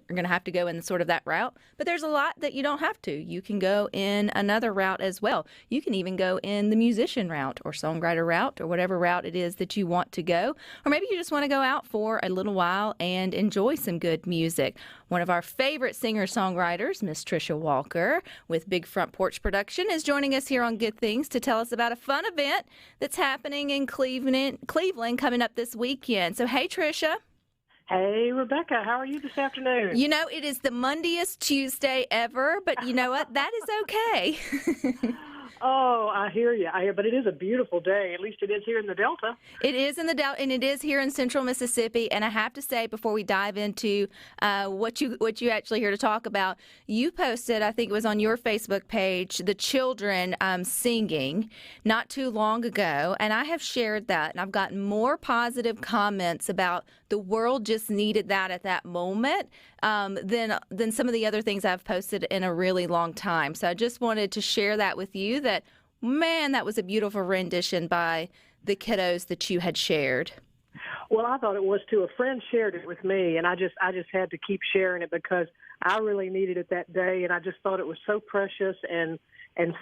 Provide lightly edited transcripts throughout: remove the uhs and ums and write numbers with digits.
are going to have to go in sort of that route. But there's a lot that you don't have to. You can go in another route as well. You can even go in the musician route or songwriter route or whatever route it is that you want to go. Or maybe you just want to go out for a little while and enjoy some good music. One of our favorite singer-songwriters, Miss Tricia Walker, with Big Front Porch Production, is joining us here on Good Things to tell us about a fun event that's happening in Cleveland coming up this weekend. So, hey, Tricia. Hey, Rebecca, how are you this afternoon? You know, it is the Monday-est Tuesday ever, but you know what? That is okay. Oh, I hear you. But it is a beautiful day. At least it is here in the Delta. It is in the Delta, and it is here in Central Mississippi. And I have to say, before we dive into what you actually here to talk about, you posted, I think it was on your Facebook page, the children singing not too long ago, and I have shared that, and I've gotten more positive comments about the world just needed that at that moment than some of the other things I've posted in a really long time. So I just wanted to share that with you. That, man, that was a beautiful rendition by the kiddos that you had shared. Well, I thought it was too. A friend shared it with me, and I just had to keep sharing it because I really needed it that day, and I just thought it was so precious and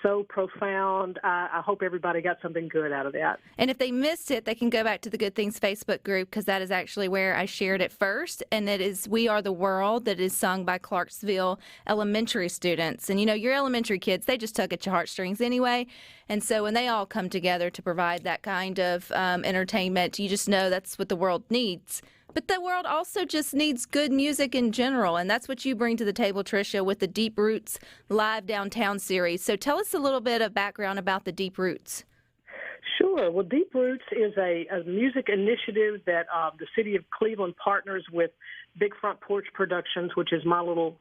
so profound. I hope everybody got something good out of that. And if they missed it, they can go back to the Good Things Facebook group, because that is actually where I shared it first. And it is We Are the World, that is sung by Clarksville elementary students. And, you know, your elementary kids, they just tug at your heartstrings anyway. And so when they all come together to provide that kind of entertainment, you just know that's what the world needs. But the world also just needs good music in general, and that's what you bring to the table, Tricia, with the Deep Roots Live Downtown series. So tell us a little bit of background about the Deep Roots. Sure. Well, Deep Roots is a music initiative that the city of Cleveland partners with Big Front Porch Productions, which is my little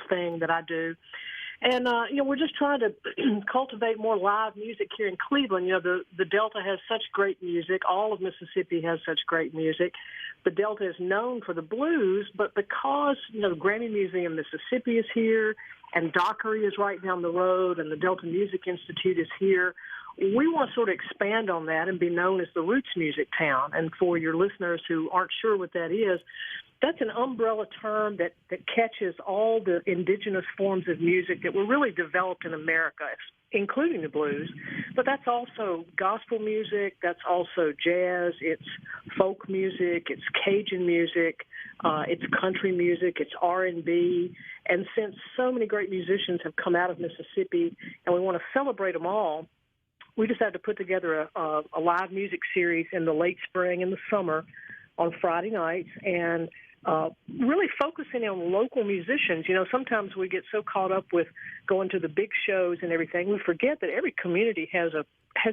thing that I do. And, we're just trying to cultivate more live music here in Cleveland. You know, the Delta has such great music. All of Mississippi has such great music. The Delta is known for the blues, but because, the Grammy Museum Mississippi is here and Dockery is right down the road and the Delta Music Institute is here, we want to sort of expand on that and be known as the roots music town. And for your listeners who aren't sure what that is, that's an umbrella term that catches all the indigenous forms of music that were really developed in America, including the blues. But that's also gospel music, that's also jazz, it's folk music, it's Cajun music, it's country music, it's R&B. And since so many great musicians have come out of Mississippi and we want to celebrate them all, we decided to put together a live music series in the late spring and the summer on Friday nights, and really focusing on local musicians. Sometimes we get so caught up with going to the big shows and everything, we forget that every community has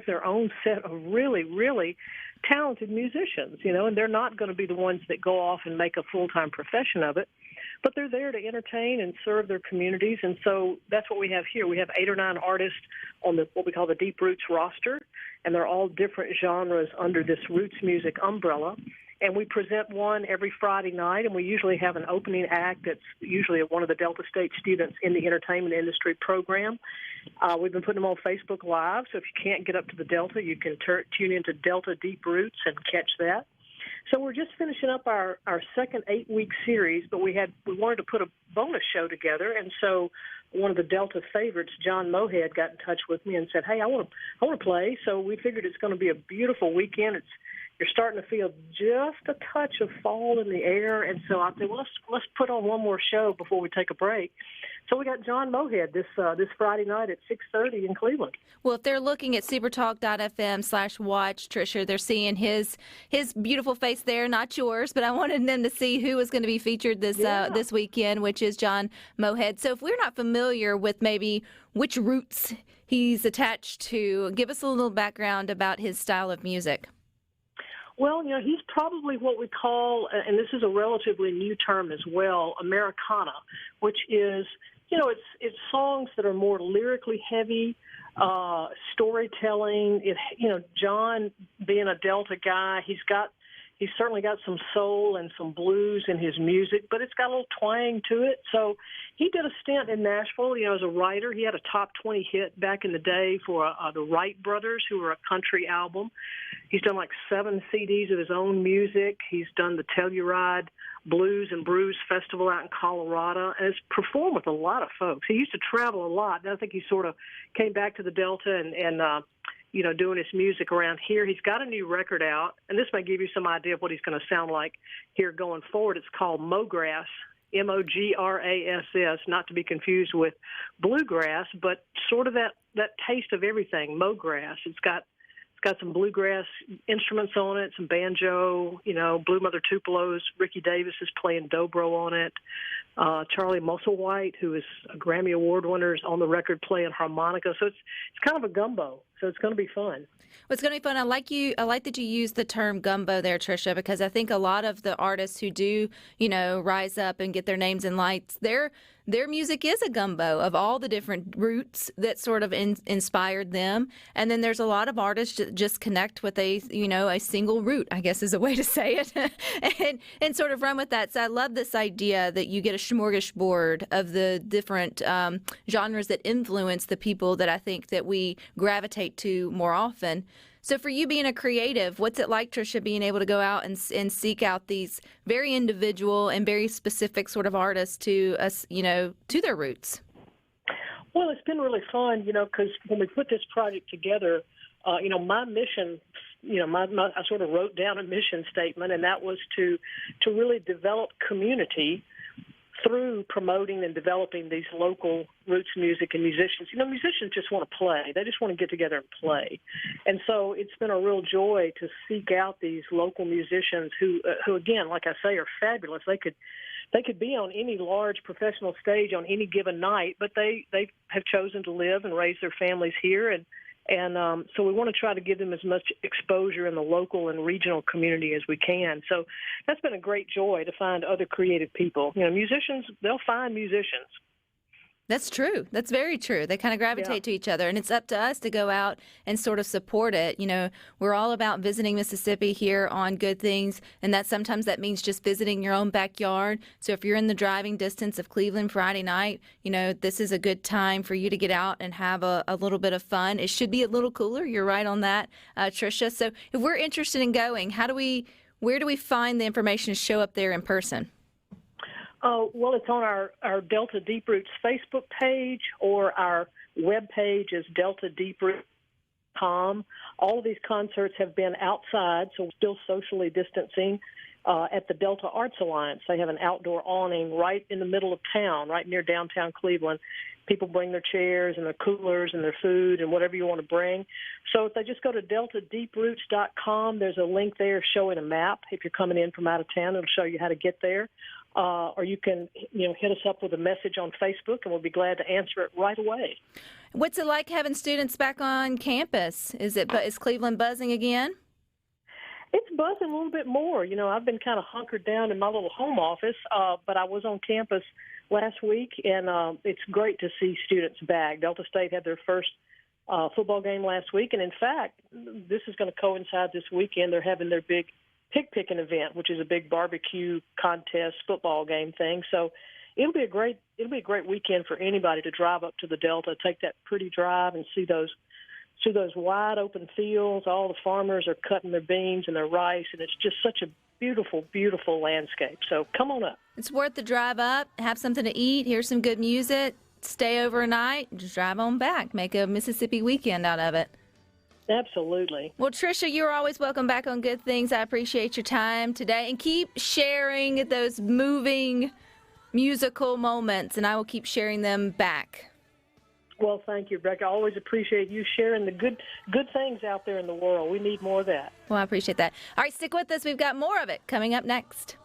their own set of really, really talented musicians, and they're not going to be the ones that go off and make a full-time profession of it, but they're there to entertain and serve their communities. And so that's what we have here. We have 8 or 9 artists on what we call the Deep Roots roster, and they're all different genres under this roots music umbrella. And we present one every Friday night, and we usually have an opening act that's usually one of the Delta State students in the entertainment industry program. We've been putting them on Facebook Live, so if you can't get up to the Delta, you can tune into Delta Deep Roots and catch that. So we're just finishing up our second 8-week series, but we wanted to put a bonus show together, and so one of the Delta favorites, John Mohead, got in touch with me and said, "Hey, I want to play." So we figured it's going to be a beautiful weekend. You're starting to feel just a touch of fall in the air, and so I said, well, let's put on one more show before we take a break. So we got John Mohead this Friday night at 6:30 in Cleveland. Well, if they're looking at supertalk.fm/watch, Tricia, they're seeing his beautiful face there, not yours, but I wanted them to see who was going to be featured this weekend, which is John Mohead. So if we're not familiar with maybe which roots he's attached to, give us a little background about his style of music. Well, he's probably what we call, and this is a relatively new term as well, Americana, which is, it's songs that are more lyrically heavy, storytelling. John, being a Delta guy, he's certainly got some soul and some blues in his music, but it's got a little twang to it. So he did a stint in Nashville, as a writer. He had a top 20 hit back in the day for the Wright Brothers, who were a country album. He's done like 7 CDs of his own music. He's done the Telluride Blues and Brews Festival out in Colorado, and has performed with a lot of folks. He used to travel a lot, and I think he sort of came back to the Delta and doing his music around here. He's got a new record out, and this may give you some idea of what he's going to sound like here going forward. It's called Mograss, Mograss, not to be confused with bluegrass, but sort of that taste of everything, Mograss. It's got some bluegrass instruments on it, some banjo, Blue Mother Tupelo's Ricky Davis is playing dobro on it. Charlie Musselwhite, who is a Grammy Award winner, is on the record playing harmonica. So it's kind of a gumbo. So it's going to be fun. Well, it's going to be fun. I like that you use the term gumbo there, Tricia, because I think a lot of the artists who do, rise up and get their names in lights, their music is a gumbo of all the different roots that sort of inspired them. And then there's a lot of artists that just connect with a single root, I guess is a way to say it, and sort of run with that. So I love this idea that you get a smorgasbord of the different genres that influence the people that I think that we gravitate to more often. So for you being a creative, what's it like, Tricia, being able to go out and seek out these very individual and very specific sort of artists to us, to their roots? Well, it's been really fun, because when we put this project together, my mission, I sort of wrote down a mission statement, and that was to really develop community through promoting and developing these local roots music and musicians. Musicians just want to play. They just want to get together and play. And so it's been a real joy to seek out these local musicians who again, like I say, are fabulous. They could be on any large professional stage on any given night, but they have chosen to live and raise their families here. And so we want to try to give them as much exposure in the local and regional community as we can. So that's been a great joy to find other creative people. Musicians, they'll find musicians. That's true. That's very true. They kind of gravitate to each other, and it's up to us to go out and sort of support it. We're all about visiting Mississippi here on Good Things, and sometimes that means just visiting your own backyard. So if you're in the driving distance of Cleveland Friday night, this is a good time for you to get out and have a little bit of fun. It should be a little cooler. You're right on that, Tricia. So if we're interested in going, where do we find the information to show up there in person? Well, it's on our Delta Deep Roots Facebook page, or our web page is deltadeeproots.com. All of these concerts have been outside, so we're still socially distancing at the Delta Arts Alliance. They have an outdoor awning right in the middle of town, right near downtown Cleveland. People bring their chairs and their coolers and their food and whatever you want to bring. So if they just go to deltadeeproots.com, there's a link there showing a map. If you're coming in from out of town, it'll show you how to get there. Or you can, hit us up with a message on Facebook, and we'll be glad to answer it right away. What's it like having students back on campus? Is Cleveland buzzing again? It's buzzing a little bit more. I've been kind of hunkered down in my little home office, but I was on campus last week, and it's great to see students back. Delta State had their first football game last week, and in fact, this is going to coincide this weekend. They're having their big pig picking event, which is a big barbecue contest football game thing. So it'll be a great weekend for anybody to drive up to the Delta, take that pretty drive, and see those wide open fields. All the farmers are cutting their beans and their rice, and it's just such a beautiful, beautiful landscape. So come on up. It's worth the drive up, have something to eat, hear some good music, stay overnight, just drive on back, make a Mississippi weekend out of it. Absolutely. Well, Tricia, you're always welcome back on Good Things. I appreciate your time today, and keep sharing those moving musical moments, and I will keep sharing them back. Well, thank you, Rebecca. I always appreciate you sharing the good things out there in the world. We need more of that. Well, I appreciate that. All right, stick with us. We've got more of it coming up next.